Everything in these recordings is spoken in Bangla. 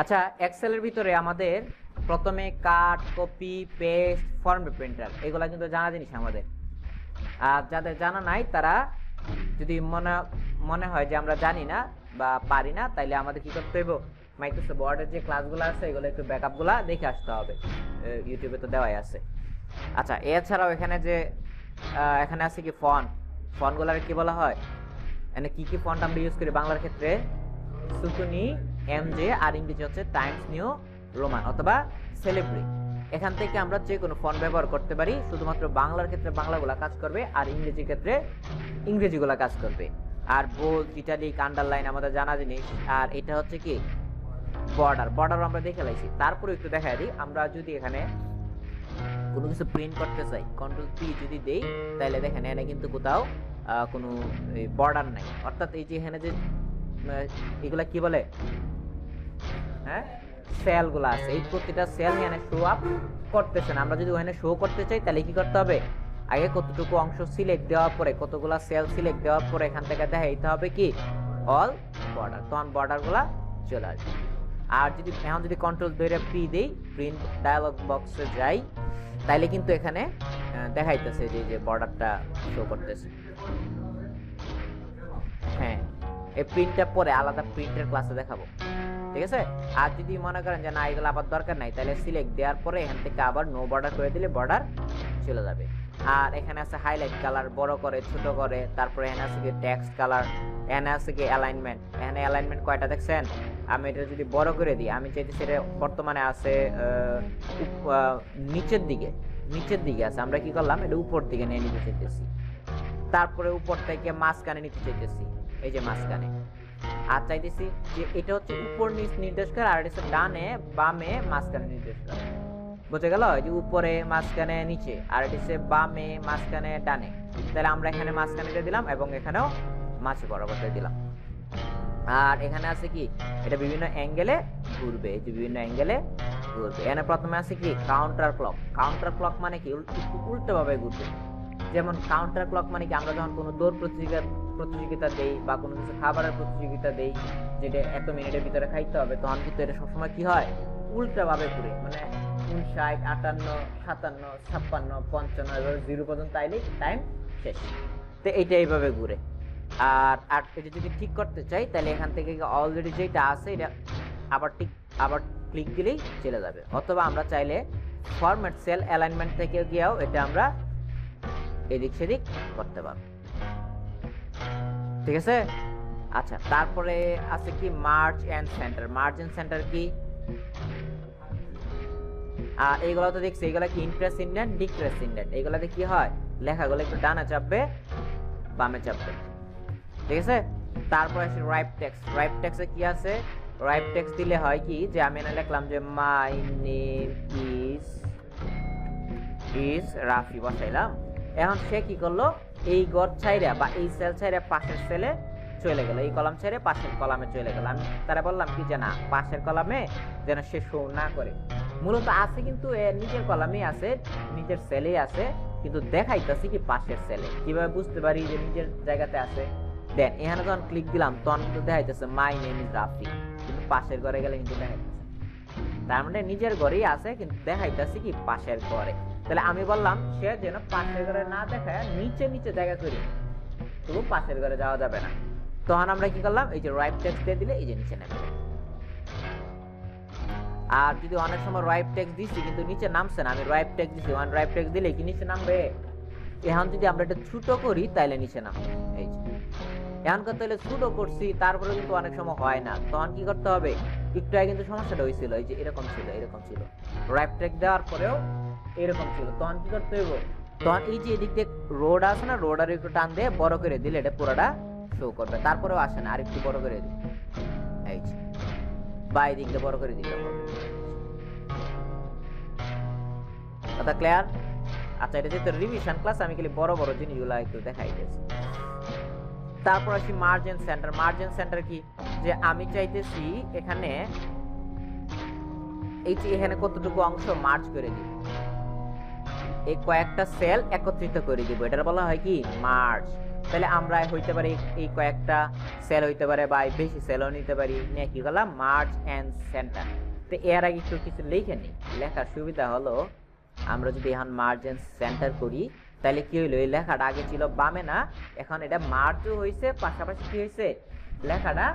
আচ্ছা, এক্সেলের ভিতরে আমাদের প্রথমে কাট, কপি, পেস্ট, ফরম্যাট প্রিন্টার এগুলা কিন্তু জানা জিনিস আমাদের। আর যাদের জানা নাই তারা যদি মনে হয় যে আমরা জানি না বা পারি না, তাইলে আমাদের কি করতে হবে, মাইক্রোসফট ওয়ার্ডের যে ক্লাসগুলো আছে এগুলো একটু ব্যাকআপগুলো দেখে আসতে হবে, ইউটিউবে তো দেওয়াই আছে। আচ্ছা, এছাড়াও এখানে আছে কি ফন্টগুলার কি বলা হয়, এখানে কি কি ফন্ট আমরা ইউজ করি বাংলার ক্ষেত্রে, সুকুনি, এমজে, আর ইংরেজি হচ্ছে টাইমস নিউ রোমান অথবা সেলিব্রি। এখান থেকে আমরা যে কোনো ফন্ট ব্যবহার করতে পারি, শুধুমাত্র বাংলার ক্ষেত্রে বাংলাগুলা কাজ করবে আর ইংরেজির ক্ষেত্রে ইংরেজিগুলা কাজ করবে। আর বোল্ড, ইটালিক, আন্ডারলাইন আমাদের জানা জিনিস। আর এটা হচ্ছে কি বর্ডার আমরা দেখে লাইছি। তারপরে একটু দেখা দিই, আমরা যদি এখানে কোনো কিছু প্রিন্ট করতে চাই, কন্ট্রোল পি যদি দেই, তাহলে দেখেন এখানে কিন্তু কোথাও কোনো বর্ডার নাই। অর্থাৎ এই যে এখানে যে এগুলা কি বলে, হ্যাঁ, সেলগুলো আছে, এই প্রতিটা সেল এখানে শো আপ করতেছে না। আমরা যদি ওখানে শো করতে চাই তাহলে কি করতে হবে, আগে কতটুকু অংশ সিলেক্ট দেওয়ার পরে, কতগুলা সেল সিলেক্ট দেওয়ার পরে এখান থেকে দেখাইতে হবে কি অল বর্ডার, তখন বর্ডারগুলা চলে আসবে। আর যদি এখন যদি কন্ট্রোল ধরে পি দেই, প্রিন্ট ডায়ালগ বক্সে যাই, তাইলে কিন্তু এখানে দেখাইতেছে যে বর্ডারটা শো করতেছে। হ্যাঁ, এই প্রিন্টটা পরে আলাদা প্রিন্টের ক্লাসে দেখাবো, ঠিক আছে। আর যদি মনে করেন যে না এগুলো আবার দরকার নাই, তাহলে সিলেক্ট দেওয়ার পরে এখান থেকে আবার নো বর্ডার করে দিলে বর্ডার চলে যাবে। আর এখানে আছে হাইলাইট কালার, বড় করে ছোট করে, তারপরে এখানে আছে কি টেক্সট কালার, এখানে আছে কি অ্যালাইনমেন্ট। এখানে অ্যালাইনমেন্ট কয়টা দেখছেন, আমি এটা যদি বড় করে দিই, আমি চাইছি সেটা বর্তমানে আছে নিচের দিকে আছে, আমরা কি করলাম এটা উপর দিকে নিয়ে নিতে চাইতেছি। তারপরে উপর থেকে মাঝখানে নিতে চাইতেছি, এই যে মাঝখানে। আর চাইতেছি যে এটা হচ্ছে উপর নিচ নির্দেশ করে, আর এটা হচ্ছে ডানে বামে মাঝখানে নির্দেশ করে। বুঝে গেল, এই যে উপরে মাঝখানে নিচে, আর এটা হচ্ছে বামে মাঝখানে ডানে। তাহলে আমরা এখানে মাঝখানে দিলাম এবং এখানেও মাঝে বরাবর দিলাম। আর এখানে আছে কি এটা বিভিন্ন অ্যাঙ্গেলে ঘুরবে, এই যে বিভিন্ন অ্যাঙ্গেলে ঘুরবে। এখানে প্রথমে আছে কি কাউন্টার ক্লক মানে কি উল্টো ভাবে ঘুরবে। যেমন কাউন্টার ক্লক মানে কি, আমরা যখন কোনো দৌড় প্রতিযোগিতা দেই বা কোনো কিছু খাবারের প্রতিযোগিতা দেই, যেটা এত মিনিটের ভিতরে খাইতে হবে, তখন কিন্তু এটা সবসময় কি হয় উল্টা ভাবে ঘুরে, মানে 59, 58, 57, 56, 55 এভাবে 0 পর্যন্ত আইলেই টাইম শেষ। তো এইটা এইভাবে ঘুরে। আর এটা যদি ঠিক করতে চাই, তাহলে এখান থেকে অলরেডি যেটা আছে এটা আবার ক্লিক দিলেই চলে যাবে। অথবা আমরা চাইলে ফরম্যাট সেল অ্যালাইনমেন্ট থেকে গিয়েও এটা আমরা এদিক সেদিক করতে পারবো, ঠিক আছে। আচ্ছা, তারপরে আছে কি মার্জ এন্ড সেন্টার কি, এইগুলো তো দেখছি, এগুলা কি ইনক্রিজ ইন্ডেন্ট, ডিক্রিজ ইন্ডেন্ট। এগুলাতে কি হয়, লেখাগুলো একটু ডানে চাপবে বামে চাপবে, ঠিক আছে। তারপরে আছে রাইট টেক্সটে কি আছে, রাইট টেক্সট দিলে হয় কি, যে আমি এখানে লিখলাম যে মাই নেম ইজ রাফি, বসাইলাম। এখন সে কি করলো, এই ঘর ছাইরা বা এই সেল ছাইরা পাশের সেলে চলে গেল, এই কলাম ছেড়ে পাশের কলামে চলে গেল। আমি তারা বললাম কি যে না, পাশের কলামে যেন সে শো না করে। মূলত আছে কিন্তু নিজের কলামেই আছে, নিজের সেলেই আছে, কিন্তু দেখাইতেছে কি পাশের সেলে। কিভাবে বুঝতে পারি যে নিজের জায়গাতে আছে, দেন এখানে যখন ক্লিক দিলাম তখন কিন্তু দেখাইতেছে মাই নেম ইজ রাফি, কিন্তু পাশের ঘরে গেলে কিন্তু দেখাইতেছে, তার মানে নিজের ঘরেই আছে কিন্তু দেখাইতেছে কি পাশের ঘরে। তাহলে আমি বললাম সে যেন পাশের ঘরে না দেখায় নিচে জায়গা করি, তবু পাশের ঘরে যাওয়া যাবে না। তখন আমরা কি করলাম, এই যে রাইট টেক্সট দিয়ে দিলে এই যে নিচে নামবে। আর যদি অনেক সময় রাইট টেক্সট দিছি কিন্তু নিচে নামছে না, আমি রাইট টেক্সট দিছি, ওয়ান রাইট টেক্সট দিলে কি নিচে নামবে। এখন যদি আমরা এটা ছোট করি তাহলে নিচে নামবে, এই যে এখন করতে হলে ছোট করছি, তারপরে কিন্তু অনেক সময় হয় না, তখন কি করতে হবে, একটু আগে কিন্তু সমস্যাটা হয়েছিল, এই যে এরকম ছিল রাইট টেক্সট দেওয়ার পরেও এরকম ছিল, তখন কি করতে হইব, তখন এই যে এদিক দিয়ে রোড আছে না, রোডার একটু টান দিয়ে বড় করে দিলে এটা পুরোটা শো করবে। তারপরেও আসে না, আরেকটু বড় করে দিই, এই যে বা এই দিক দিয়ে বড় করে দিতে হবে। কথা ক্লিয়ার? আচ্ছা, এটা যেহেতু রিভিশন ক্লাস, আমি খালি বড় জিনিসগুলো একটু দেখাই দিয়েছি। তারপর আসি মার্জিন সেন্টার কি, যে আমি চাইতেছি এখানে এই যে এখানে কতটুকু অংশ মার্জ করে দিব, এই কয়েকটা সেল একত্রিত করে দিব, এটা বলা হয় কি মার্জ। তাহলে আমরা হইতে পারি এই কয়েকটা সেল হইতে পারে বা বেশি সেলও নিতে পারি, নিয়ে কি করলাম মার্জ এন্ড সেন্টার। তো এর আগে একটু কিছু লিখে নিই, লেখার সুবিধা হলো আমরা যদি এখন মার্জ এন্ড সেন্টার করি তাহলে কি হইলো, এই লেখাটা আগে ছিল বামে না, এখন এটা মার্জও হয়েছে, পাশাপাশি কি হয়েছে লেখাটা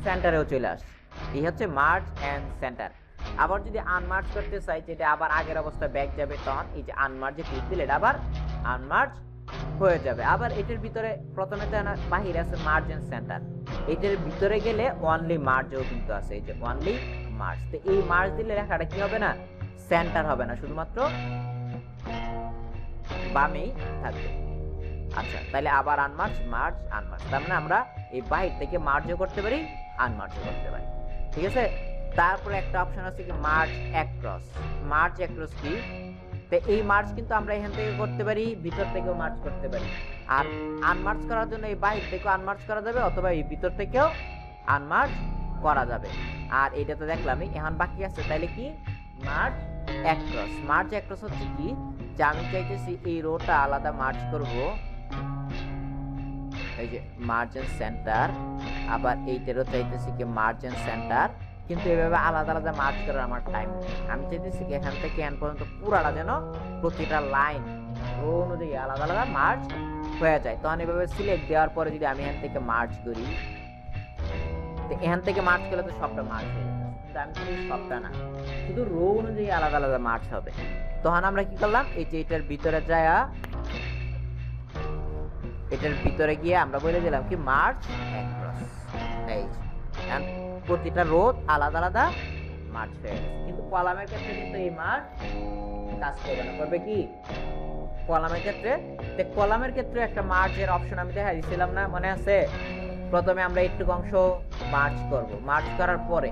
সেন্টারেও চলে আসছে। এই হচ্ছে মার্জ এন্ড সেন্টার। আবার যদি আনমার্জ করতে চাই, যেটা আবার আগের অবস্থায় ব্যাক যাবে, তখন এই যে আনমার্জে ক্লিক দিলে এটা আবার আনমার্জ হয়ে যাবে। আবার এটার ভিতরে প্রথমে তো বাহিরে আছে মার্জ এন্ড সেন্টার, এটার ভিতরে গেলে অনলি মার্জও কিন্তু আছে, এই যে অনলি মার্জ। তো এই মার্জ দিলে লেখাটা কি হবে না, সেন্টার হবে না, শুধুমাত্র বামেই থাকবে। আচ্ছা, তাহলে আবার আনমার্জ মার্জ আনমার্জ, তার মানে আমরা এই বাহির থেকে মার্জও করতে পারি আনমার্জও করতে পারি। ঠিক আছে, তারপরে একটা অপশন আছে কি মার্জ অ্যাক্রস। মার্জ অ্যাক্রস কি, তো এই মার্জ কিন্তু আমরা এখান থেকে করতে পারি, ভিতর থেকেও মার্জ করতে পারি। আর আনমার্জ করার জন্য এই বাহির থেকেও আনমার্জ করা যাবে, অথবা এই ভিতর থেকেও আনমার্জ করা যাবে। আর এটা তো দেখলামই, এখন বাকি আছে তাইলে কি মার্জ অ্যাক্রস। মার্জ অ্যাক্রস হচ্ছে কি, যে আমি চাইতেছি এই রোটা আলাদা মার্জ করব, এই যে মার্জ এন্ড সেন্টার, আবার এইটারও চাইতেছি কি মার্জ এন্ড সেন্টার, কিন্তু এভাবে আলাদা আলাদা মার্জ করার আমার টাইম নেই। আমি চাইতেছি কি এখান থেকে এখান পর্যন্ত পুরাটা যেন প্রতিটা লাইন রো অনুযায়ী আলাদা আলাদা মার্জ হয়ে যায়। তখন এভাবে সিলেক্ট দেওয়ার পরে যদি আমি এখান থেকে মার্জ করি, তো এখান থেকে মার্জ করলে তো সবটা মার্জ হয়ে যাবে, কিন্তু আমি কিন্তু সবটা না, শুধু রো অনুযায়ী আলাদা আলাদা মার্জ হবে। তখন আমরা কি করলাম, এই যে এটার ভিতরে যায়, এটার ভিতরে গিয়ে আমরা বলে দিলাম কি মার্জ অ্যাক্রস। এই প্রতিটা রো আলাদা আলাদা মার্জ হয়ে গেছে, কিন্তু কলামের ক্ষেত্রে কিন্তু এই মার্জ কাজ করবে না। করবে কি কলামের ক্ষেত্রে, কলামের ক্ষেত্রে একটা মার্জের অপশন আমি দেখা দিয়েছিলাম না, মনে আছে? প্রথমে আমরা একটু অংশ মার্জ করব, মার্জ করার পরে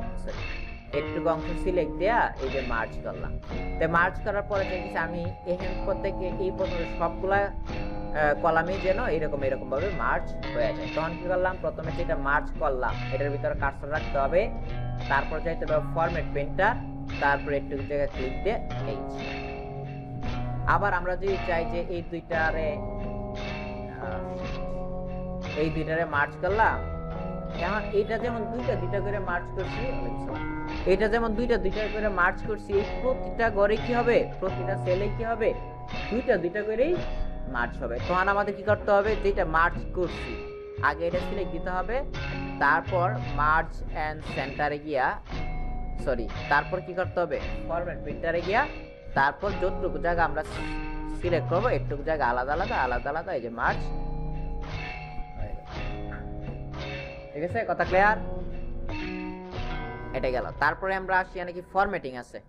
একটু অংশ সিলেক্ট দেয়া এই যে মার্জ করলাম। তো মার্জ করার পরে দেখছি আমি এখান থেকে এই পর্যন্ত সবগুলা কলামে যেন এরকম এরকম ভাবে মার্জ হয়ে যায়। তখন কি করলাম, প্রথমে যেটা মার্জ করলাম এটার ভিতরে কার্সর রাখতে হবে, তারপর যাইতে হবে ফরম্যাট পেন্টার, তারপর একটু জায়গায় ক্লিক দিয়ে এই। আবার আমরা যদি চাই যে এই দুইটারে মার্জ করলাম, এখন এটা যেমন দুইটা করে মার্জ করছি, এটা যেমন দুইটা করে মার্জ করছি, এই প্রতিটা ঘরে কি হবে, প্রতিটা সেলে কি হবে, দুইটা করেই মার্জ হবে। তখন আমাদের কি করতে হবে, যেটা মার্জ করছি আগে এটা সিলেক্ট দিতে হবে, তারপর মার্জ এন্ড সেন্টারে গিয়া তারপর কি করতে হবে ফরম্যাট প্রিন্টারে গিয়া, তারপর যতটুকু জায়গা আমরা সিলেক্ট করবো একটুকু জায়গা আলাদা আলাদা এই যে মার্জ। ঠিক আছে, কথা ক্লিয়ার? এটা গেল। তারপরে আমরা আসি নাকি ফরম্যাটিং আছে,